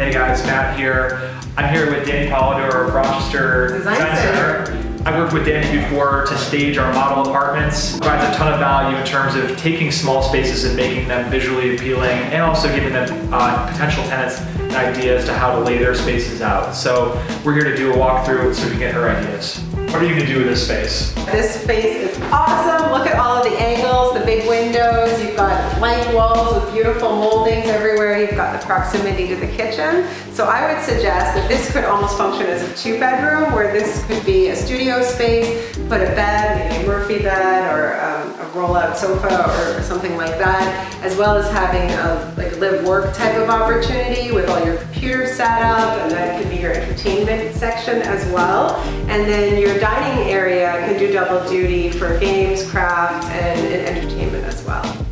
Hey guys, Matt here. I'm here with Danny Polidor of Rochester Design Center. I worked with Danny before to stage our model apartments. It provides a ton of value in terms of taking small spaces and making them visually appealing, and also giving them potential tenants an idea as to how to lay their spaces out. So we're here to do a walkthrough so we can get her ideas. What are you going to do with this space? This space is awesome. Look at all of the angles, the big windows. You've got blank walls with beautiful moldings everywhere. You've got the proximity to the kitchen. So I would suggest that this could almost function as a 2-bedroom, where this could be a studio space, put a bed, maybe a Murphy bed or a roll-out sofa or something like that, as well as having a like live-work type of opportunity with all your computers set up, and that could be your entertainment section as well. And then your dining area can do double duty for games, crafts, and entertainment as well.